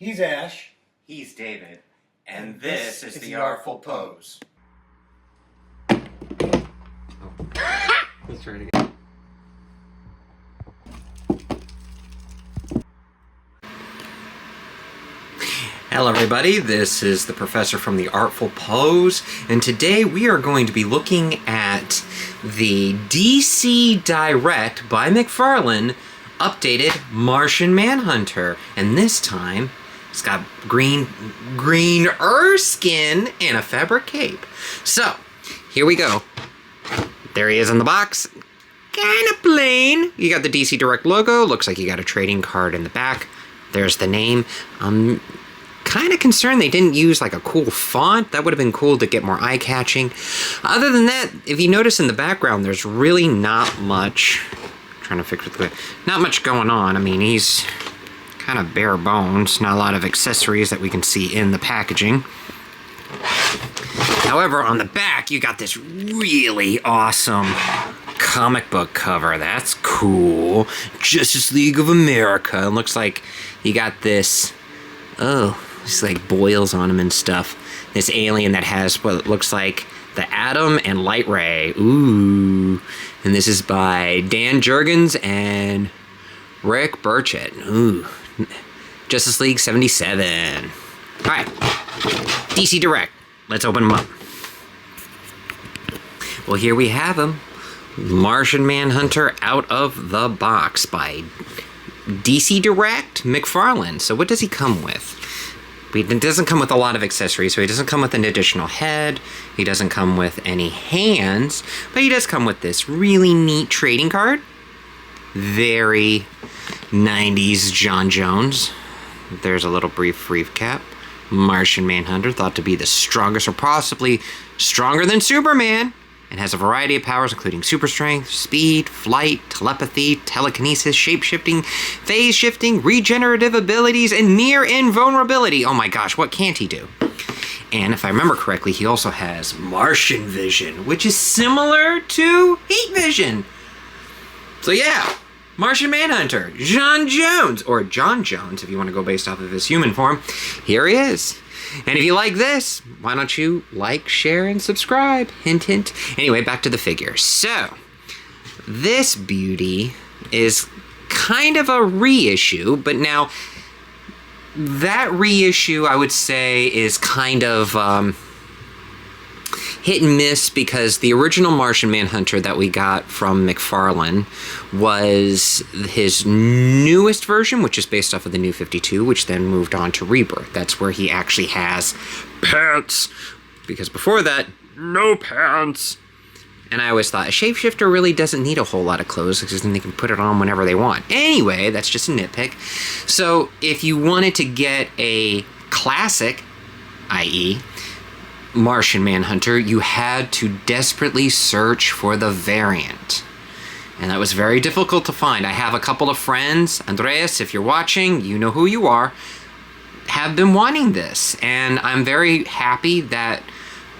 He's Ash. He's David. And this is the Artful Pose. Let's try it again. Hello everybody, this is the Professor from the Artful Pose, and today we are going to be looking at the DC Direct by McFarlane updated Martian Manhunter, and this time it's got greener skin and a fabric cape. So, here we go. There he is in the box. Kinda plain. You got the DC Direct logo, looks like you got a trading card in the back. There's the name. Kind of concerned they didn't use like a cool font. That would have been cool to get more eye-catching. Other than that, if you notice in the background, there's really not much. Trying to fix it. Not much going on. I mean, he's kind of bare bones. Not a lot of accessories that we can see in the packaging. However, on the back, you got this really awesome comic book cover. That's cool. Justice League of America. It looks like you got this. Oh. Just like boils on him and stuff. This alien that has what looks like the Atom and Light Ray. Ooh. And this is by Dan Jurgens and Rick Burchett. Ooh. Justice League 77. Alright. DC Direct. Let's open them up. Well, here we have him. Martian Manhunter out of the box by DC Direct McFarlane. So what does he come with? It doesn't come with a lot of accessories, so he doesn't come with an additional head, he doesn't come with any hands, but he does come with this really neat trading card. Very 90s John Jones. There's a little brief recap. Martian Manhunter, thought to be the strongest or possibly stronger than Superman, and has a variety of powers including super strength, speed, flight, telepathy, telekinesis, shape-shifting, phase-shifting, regenerative abilities, and near invulnerability. Oh my gosh, what can't he do? And if I remember correctly, he also has Martian Vision, which is similar to Heat Vision. So yeah, Martian Manhunter, John Jones, or John Jones if you want to go based off of his human form. Here he is. And if you like this, why don't you like, share, and subscribe? Hint, hint. Anyway, back to the figure. So, this beauty is kind of a reissue, but now that reissue, I would say, is kind of hit and miss because the original Martian Manhunter that we got from McFarlane was his newest version, which is based off of the New 52, which then moved on to Rebirth. That's where he actually has pants, because before that, no pants. And I always thought a shapeshifter really doesn't need a whole lot of clothes because then they can put it on whenever they want. Anyway, that's just a nitpick. So if you wanted to get a classic, i.e., Martian Manhunter, you had to desperately search for the variant. And that was very difficult to find. I have a couple of friends, Andreas, if you're watching, you know who you are, have been wanting this. And I'm very happy that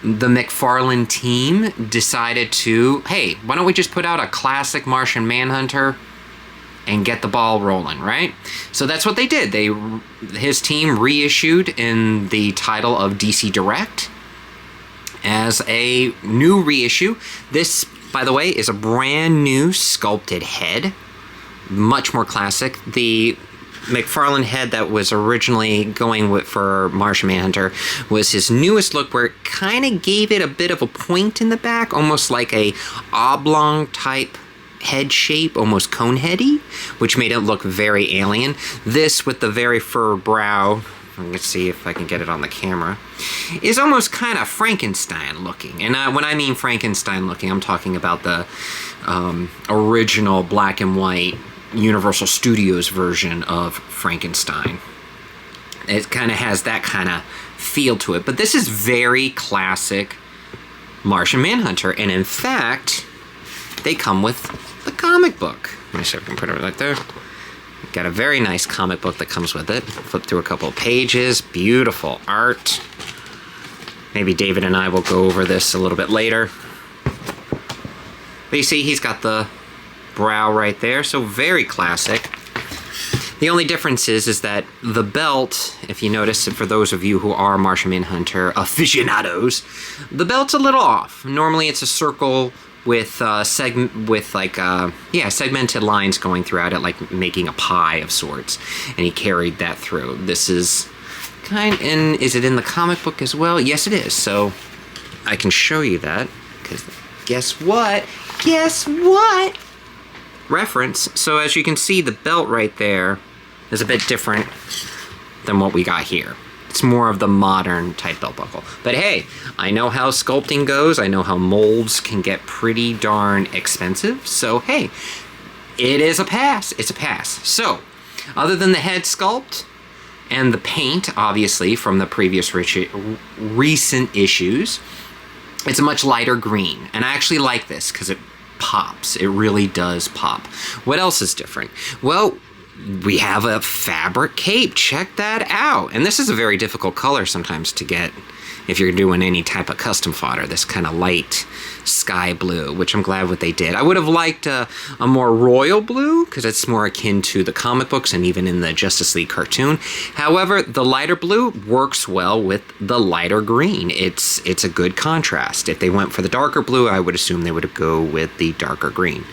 the McFarlane team decided to, hey, why don't we just put out a classic Martian Manhunter and get the ball rolling, right? So that's what they did. His team reissued in the title of DC Direct as a new reissue. This, by the way, is a brand new sculpted head. Much more classic. The McFarlane head that was originally going with for Martian Manhunter was his newest look, where it kind of gave it a bit of a point in the back, almost like a oblong type head shape, almost cone-heady, which made it look very alien. This, with the very furrowed brow, let's see if I can get it on the camera, is almost kind of Frankenstein looking. And when I mean Frankenstein looking, I'm talking about the original black and white Universal Studios version of Frankenstein. It kind of has that kind of feel to it. But this is very classic Martian Manhunter. And in fact, they come with the comic book. Let me see if I can put it right there. Got a very nice comic book that comes with it. Flip through a couple of pages. Beautiful art. Maybe David and I will go over this a little bit later. But you see, he's got the brow right there, so very classic. The only difference is that the belt, if you notice, for those of you who are Martian Manhunter aficionados, the belt's a little off. Normally it's a circle with segmented lines going throughout it, like making a pie of sorts, and he carried that through. This is is it in the comic book as well? Yes, it is. So I can show you that, because guess what? Guess what? Reference. So as you can see, the belt right there is a bit different than what we got here. It's more of the modern type belt buckle. But hey, I know how sculpting goes. I know how molds can get pretty darn expensive. So hey, it is a pass. It's a pass. So, other than the head sculpt and the paint, obviously, from the previous recent issues, it's a much lighter green. And I actually like this because it pops. It really does pop. What else is different? Well, we have a fabric cape. Check that out. And this is a very difficult color sometimes to get if you're doing any type of custom fodder. This kind of light sky blue, which I'm glad what they did. I would have liked a more royal blue because it's more akin to the comic books and even in the Justice League cartoon. However, the lighter blue works well with the lighter green. It's a good contrast. If they went for the darker blue, I would assume they would go with the darker green.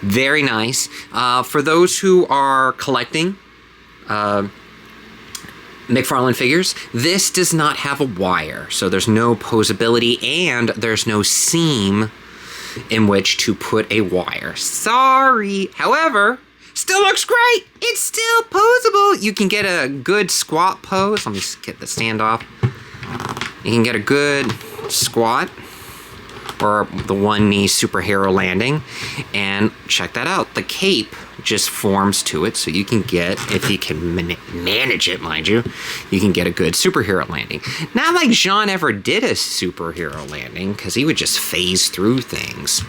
Very nice. For those who are collecting McFarlane figures, this does not have a wire, so there's no poseability and there's no seam in which to put a wire. Sorry. However, still looks great. It's still poseable. You can get a good squat pose. Let me just get the stand off. You can get a good squat or the one knee superhero landing, and check that out. The cape just forms to it, so you can get, if you can manage it, mind you, you can get a good superhero landing. Not like Jean ever did a superhero landing, because he would just phase through things.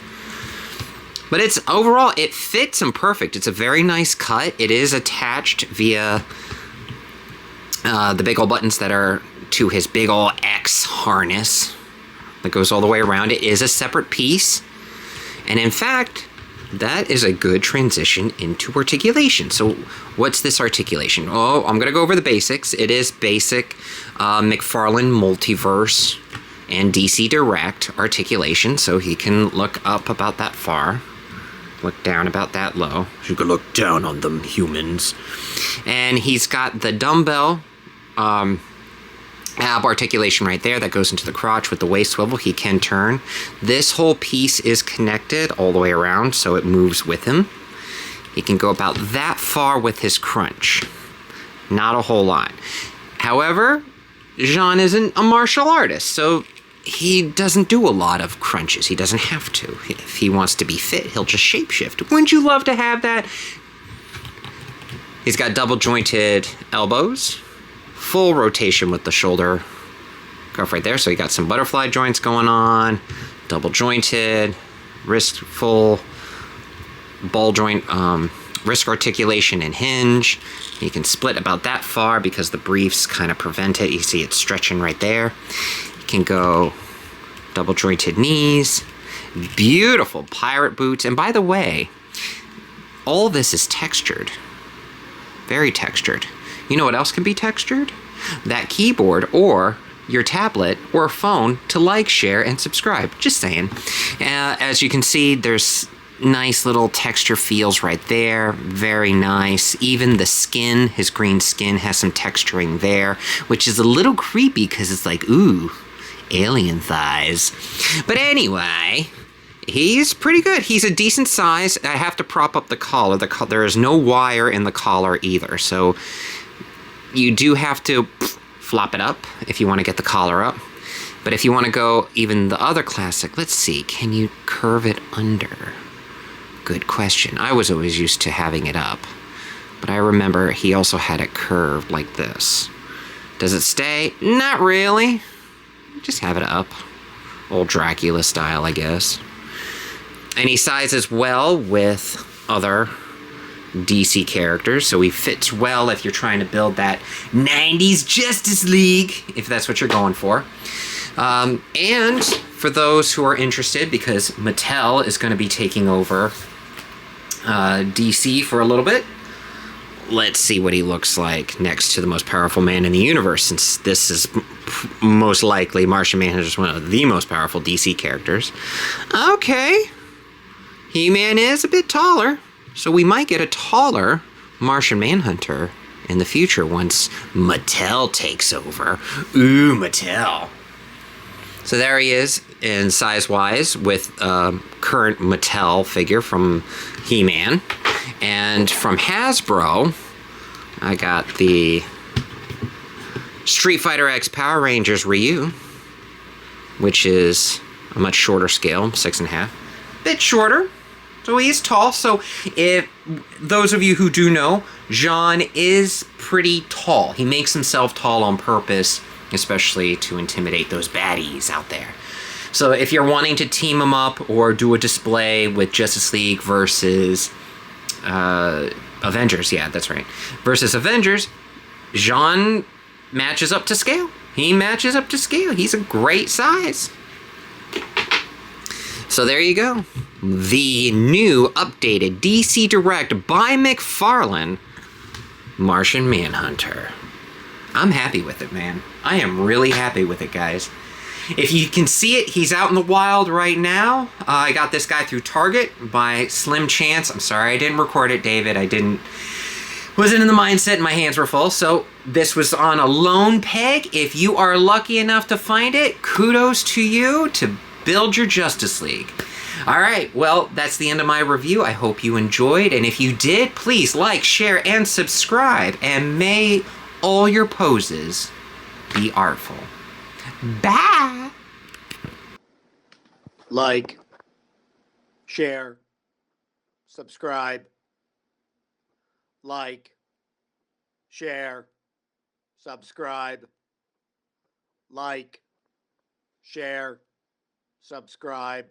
But it's overall, it fits him perfect. It's a very nice cut. It is attached via the big old buttons that are to his big old X harness that goes all the way around. It is a separate piece, and in fact, that is a good transition into articulation. So what's this articulation? Oh, I'm gonna go over the basics. It is basic McFarlane Multiverse and DC Direct articulation, so he can look up about that far, look down about that low. You can look down on them, humans. And he's got the dumbbell ab articulation right there that goes into the crotch with the waist swivel. He can turn. This whole piece is connected all the way around, so it moves with him. He can go about that far with his crunch. Not a whole lot. However, Jean isn't a martial artist, so he doesn't do a lot of crunches. He doesn't have to. If he wants to be fit, he'll just shapeshift. Wouldn't you love to have that? He's got double jointed elbows. Full rotation with the shoulder cuff right there. So you got some butterfly joints going on, double jointed, wrist full ball joint, wrist articulation and hinge. You can split about that far because the briefs kind of prevent it. You see it stretching right there. You can go double jointed knees, beautiful pirate boots. And by the way, all this is textured, very textured. You know what else can be textured? That keyboard or your tablet or phone to like, share, and subscribe. Just saying. As you can see, there's nice little texture feels right there. Very nice. Even the skin, his green skin, has some texturing there, which is a little creepy because it's like, ooh, alien thighs. But anyway, he's pretty good. He's a decent size. I have to prop up the collar. There is no wire in the collar either, so you do have to flop it up if you want to get the collar up. But if you want to go even the other classic, let's see, can you curve it under? Good question. I was always used to having it up, but I remember he also had it curved like this. Does it stay? Not really. Just have it up. Old Dracula style, I guess. And he sizes well with other DC characters, so he fits well if you're trying to build that 90s Justice League, if that's what you're going for. And for those who are interested, because Mattel is going to be taking over DC for a little bit, let's see what he looks like next to the most powerful man in the universe, since this is most likely Martian Manhunter is one of the most powerful DC characters. Okay. He-Man is a bit taller, so we might get a taller Martian Manhunter in the future once Mattel takes over. Ooh, Mattel. So there he is in size-wise with a current Mattel figure from He-Man. And from Hasbro, I got the Street Fighter X Power Rangers Ryu, which is a much shorter scale, 6.5. Bit shorter, so he's tall. So if those of you who do know, Jean is pretty tall. He makes himself tall on purpose, especially to intimidate those baddies out there. So if you're wanting to team him up or do a display with Justice League versus Avengers, yeah, that's right, versus Avengers, Jean matches up to scale. He matches up to scale. He's a great size. So there you go. The new updated DC Direct by McFarlane Martian Manhunter. I'm happy with it, man. I am really happy with it, guys. If you can see it, he's out in the wild right now. I got this guy through Target by Slim Chance. I'm sorry I didn't record it, David. Wasn't in the mindset and my hands were full. So this was on a lone peg. If you are lucky enough to find it, kudos to you to build your Justice League. All right, well, that's the end of my review. I hope you enjoyed. And if you did, please like, share, and subscribe. And may all your poses be artful. Bye. Like, share, subscribe, like, share, subscribe, like, share, subscribe.